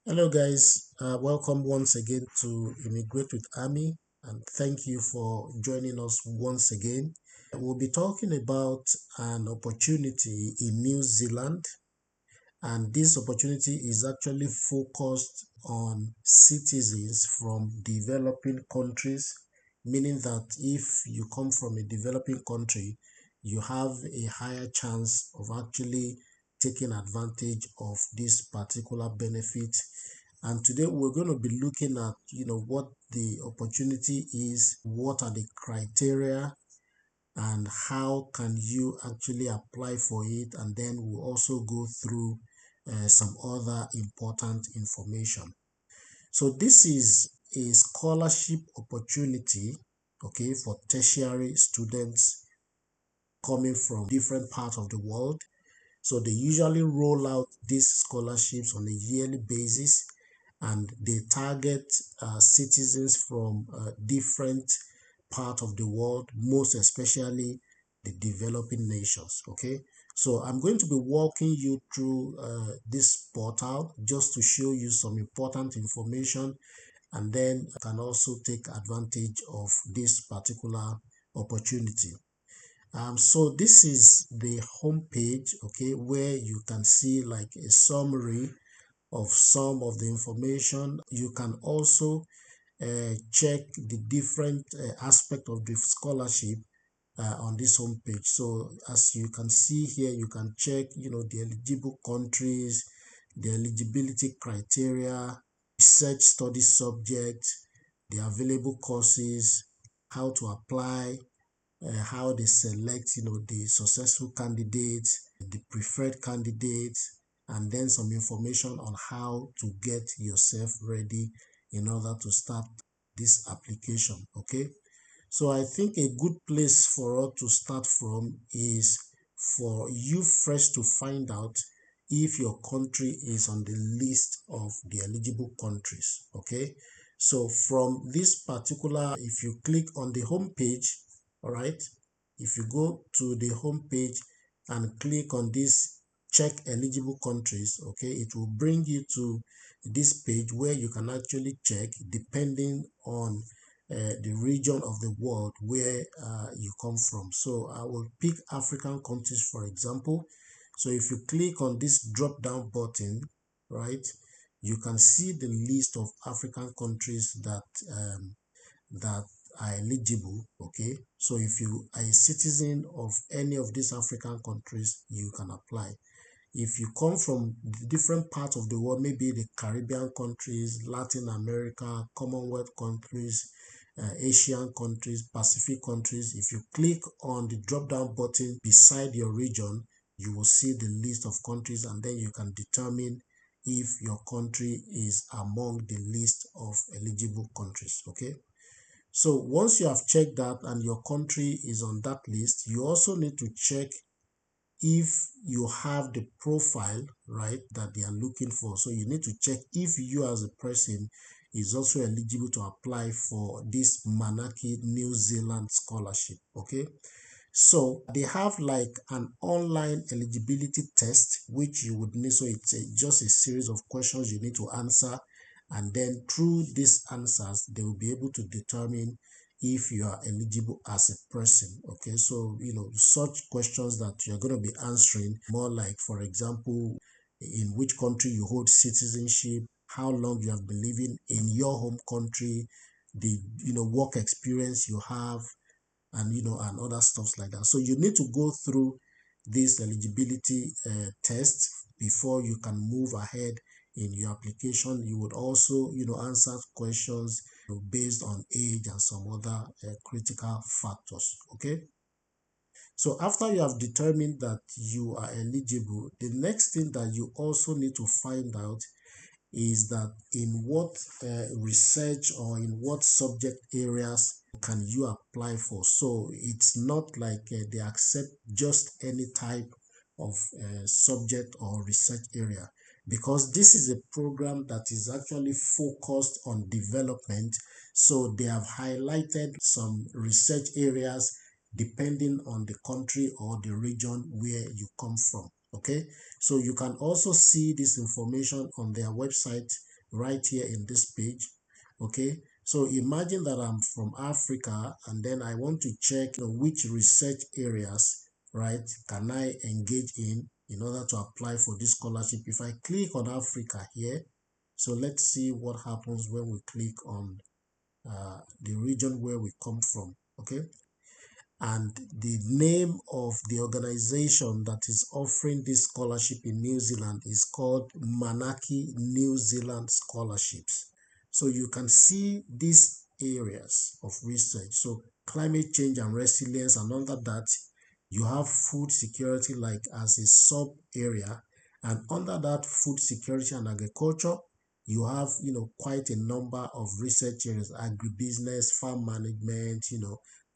Hello, guys. Welcome once again to Immigrate with Ammy, and thank you for joining us once again. We'll be talking about an opportunity in New Zealand, and this opportunity is actually focused on citizens from developing countries, meaning that if you come from a developing country, you have a higher chance of actually taking advantage of this particular benefit. And today we're going to be looking at, what the opportunity is, what are the criteria, and how can you actually apply for it. And then we'll also go through some other important information. So this is a scholarship opportunity, okay, for tertiary students coming from different parts of the world. So they usually roll out these scholarships on a yearly basis, and they target citizens from different parts of the world, most especially the developing nations. Okay, so I'm going to be walking you through this portal just to show you some important information, and then you can also take advantage of this particular opportunity. So this is the home page, okay, where you can see like a summary of some of the information. You can also check the different aspect of the scholarship on this home page. So as you can see here, you can check, the eligible countries, the eligibility criteria, research study subject, the available courses, how to apply, how they select, the successful candidates, the preferred candidates, and then some information on how to get yourself ready in order to start this application. Okay, so I think a good place for us to start from is for you first to find out if your country is on the list of the eligible countries. Okay, so from this particular, if you click on the home page, all right, if you go to the home page and click on this check eligible countries, okay, it will bring you to this page where you can actually check depending on the region of the world where you come from. So I will pick African countries, for example. So if you click on this drop down button, right, you can see the list of African countries that are eligible. Okay, so if you are a citizen of any of these African countries, you can apply. If you come from different parts of the world, maybe the Caribbean countries, Latin America, Commonwealth countries, Asian countries, Pacific countries, if you click on the drop down button beside your region, you will see the list of countries, and then you can determine if your country is among the list of eligible countries. Okay, so once you have checked that and your country is on that list, you also need to check if you have the profile, right, that they are looking for. So you need to check if you as a person is also eligible to apply for this Manaki New Zealand scholarship. Okay, so they have like an online eligibility test which you would need. So it's just a series of questions you need to answer, and then through these answers they will be able to determine if you are eligible as a person. Okay, so such questions that you're going to be answering more like, for example, in which country you hold citizenship, how long you have been living in your home country, the work experience you have, and and other stuffs like that. So you need to go through this eligibility test before you can move ahead in your application. You would also answer questions based on age and some other critical factors. Okay, so after you have determined that you are eligible, the next thing that you also need to find out is that in what research or in what subject areas can you apply for. So it's not like they accept just any type of subject or research area, because this is a program that is actually focused on development. So they have highlighted some research areas depending on the country or the region where you come from. Okay, so you can also see this information on their website right here in this page. Okay, so imagine that I'm from Africa and then I want to check which research areas, right, can I engage in order to apply for this scholarship. If I click on Africa here, so let's see what happens when we click on the region where we come from. Okay, and the name of the organization that is offering this scholarship in New Zealand is called Manaki New Zealand Scholarships. So you can see these areas of research. So climate change and resilience, and under that you have food security like as a sub area, and under that food security and agriculture you have quite a number of research areas: agribusiness, farm management,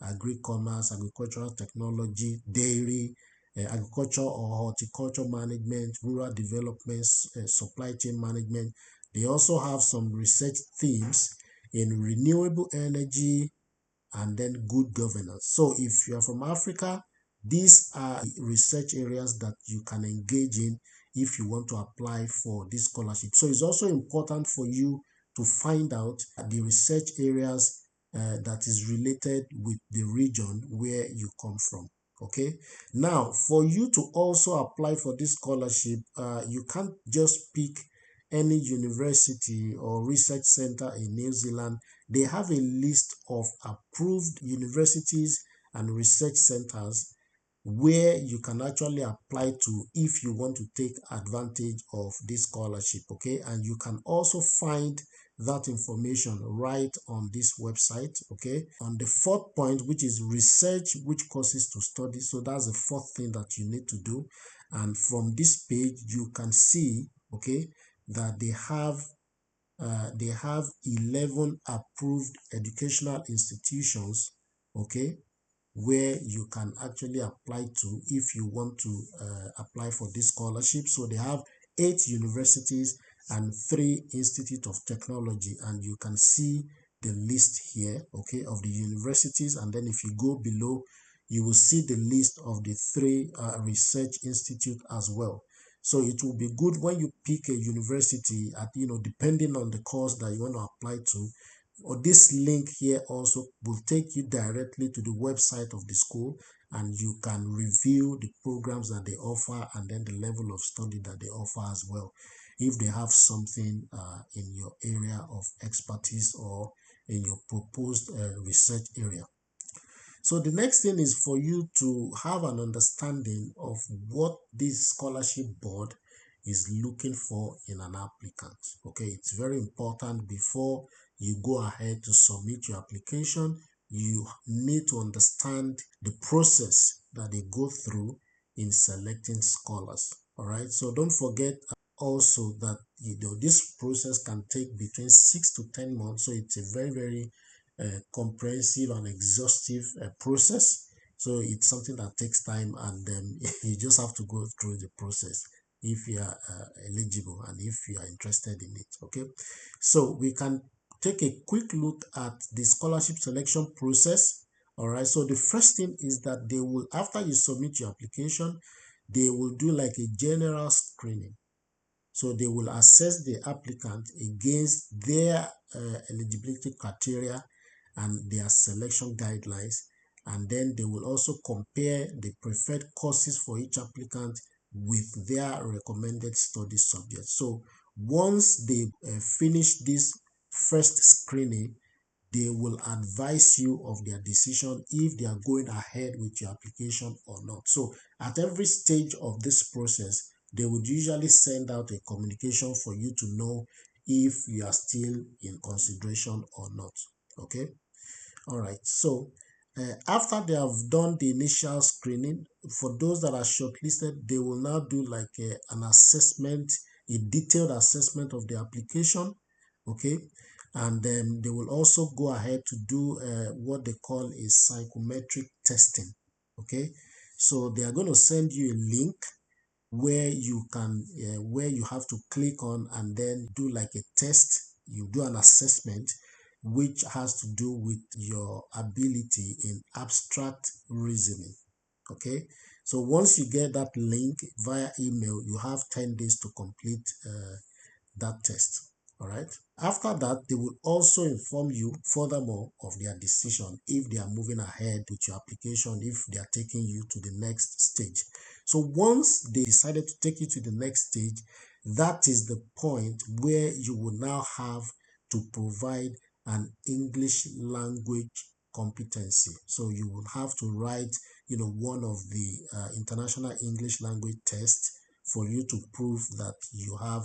agri-commerce, agricultural technology, dairy, agriculture or horticulture management, rural development, supply chain management. They also have some research themes in renewable energy and then good governance. So if you are from Africa, these are research areas that you can engage in if you want to apply for this scholarship. So it's also important for you to find out the research areas that is related with the region where you come from. Okay, now for you to also apply for this scholarship, you can't just pick any university or research center in New Zealand. They have a list of approved universities and research centers where you can actually apply to if you want to take advantage of this scholarship. Okay, and you can also find that information right on this website. Okay, on the fourth point, which is research which courses to study. So that's the fourth thing that you need to do. And from this page you can see, okay, that they have 11 approved educational institutions, okay, where you can actually apply to if you want to apply for this scholarship. So they have 8 universities and 3 institutes of technology, and you can see the list here, okay, of the universities. And then if you go below, you will see the list of the 3 research institute as well. So it will be good when you pick a university at, depending on the course that you want to apply to, or this link here also will take you directly to the website of the school, and you can review the programs that they offer and then the level of study that they offer as well, if they have something in your area of expertise or in your proposed research area. So the next thing is for you to have an understanding of what this scholarship board is looking for in an applicant. Okay, it's very important before you go ahead to submit your application. You need to understand the process that they go through in selecting scholars. All right, so don't forget also that this process can take between 6 to 10 months. So it's a very, very comprehensive and exhaustive process. So it's something that takes time, and you just have to go through the process if you are eligible and if you are interested in it. Okay, so we can take a quick look at the scholarship selection process. All right, so the first thing is that they will, after you submit your application, they will do like a general screening. So they will assess the applicant against their eligibility criteria and their selection guidelines, and then they will also compare the preferred courses for each applicant with their recommended study subjects. So once they finish this first screening, they will advise you of their decision if they are going ahead with your application or not. So at every stage of this process, they would usually send out a communication for you to know if you are still in consideration or not. Okay, all right. So after they have done the initial screening, for those that are shortlisted, they will now do like an assessment, a detailed assessment of the application. Okay, and then they will also go ahead to do what they call a psychometric testing. Okay, so they are going to send you a link where you can where you have to click on and then do like a test. You do an assessment which has to do with your ability in abstract reasoning. Okay, so once you get that link via email, you have 10 days to complete that test. All right. After that, they will also inform you furthermore of their decision if they are moving ahead with your application, if they are taking you to the next stage. So once they decided to take you to the next stage, that is the point where you will now have to provide an English language competency. So you will have to write, one of the international English language tests for you to prove that you have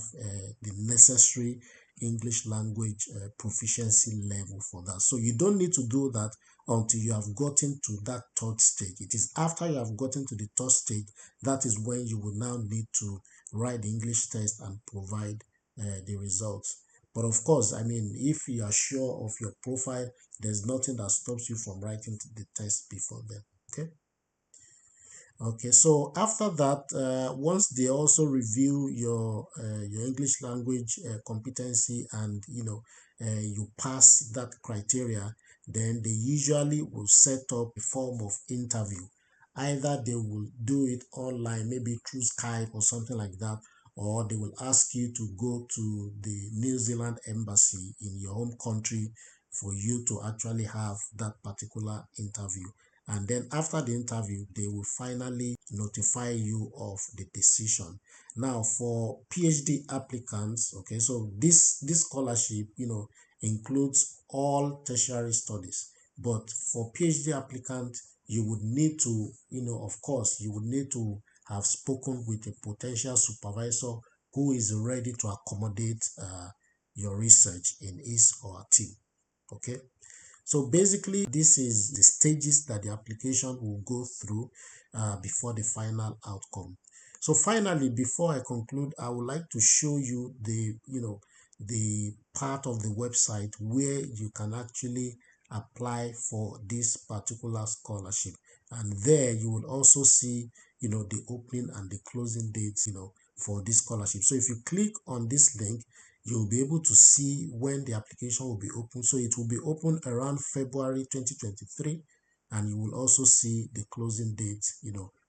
the necessary English language proficiency level for that. So you don't need to do that until you have gotten to that third stage. It is after you have gotten to the third stage that is when you will now need to write the English test and provide the results. But of course, I mean, if you are sure of your profile, there's nothing that stops you from writing the test before then. Okay. Okay, so after that, once they also review your English language competency and you pass that criteria, then they usually will set up a form of interview. Either they will do it online, maybe through Skype or something like that, or they will ask you to go to the New Zealand embassy in your home country for you to actually have that particular interview. And then after the interview, they will finally notify you of the decision. Now, for PhD applicants, okay, so this scholarship, includes all tertiary studies. But for PhD applicant, you would need to, of course, you would need to have spoken with a potential supervisor who is ready to accommodate your research in his or her team. Okay. So basically, this is the stages that the application will go through before the final outcome. So finally, before I conclude, I would like to show you the part of the website where you can actually apply for this particular scholarship. And there you will also see, the opening and the closing dates, for this scholarship. So if you click on this link, you'll be able to see when the application will be open. So it will be open around February 2023, and you will also see the closing date,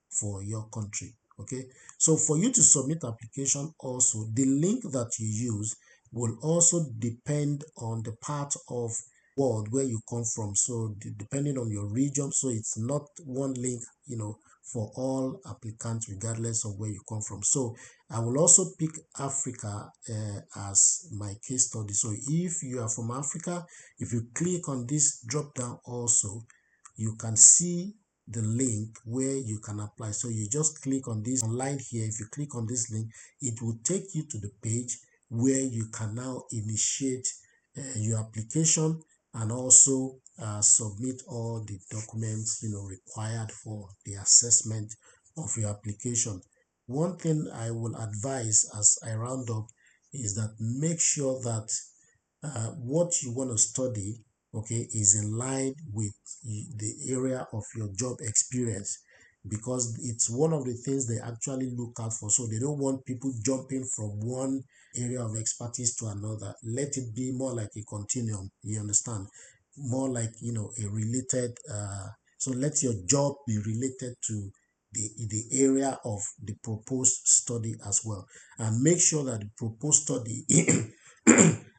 for your country. Okay. So for you to submit application also, the link that you use will also depend on the part of world where you come from. So depending on your region, so it's not one link, for all applicants regardless of where you come from. So I will also pick Africa as my case study. So if you are from Africa, if you click on this drop down also, you can see the link where you can apply. So you just click on this online here. If you click on this link, it will take you to the page where you can now initiate your application and also submit all the documents required for the assessment of your application. One thing I will advise as I round up is that make sure that what you want to study, okay, is in line with the area of your job experience, because it's one of the things they actually look out for. So they don't want people jumping from one area of expertise to another. Let it be more like a continuum, you understand? More like, a related, so let your job be related to the area of the proposed study as well. And make sure that the proposed study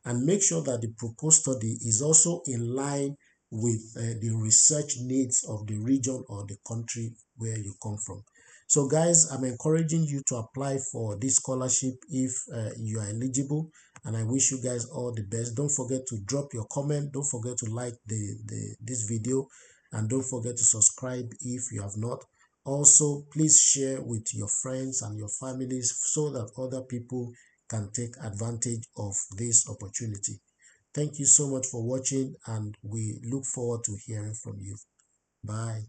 and make sure that the proposed study is also in line with the research needs of the region or the country where you come from. So guys, I'm encouraging you to apply for this scholarship if you are eligible, and I wish you guys all the best. Don't forget to drop your comment. Don't forget to like this video, and don't forget to subscribe if you have not. Also, please share with your friends and your families so that other people can take advantage of this opportunity. Thank you so much for watching, and we look forward to hearing from you. Bye.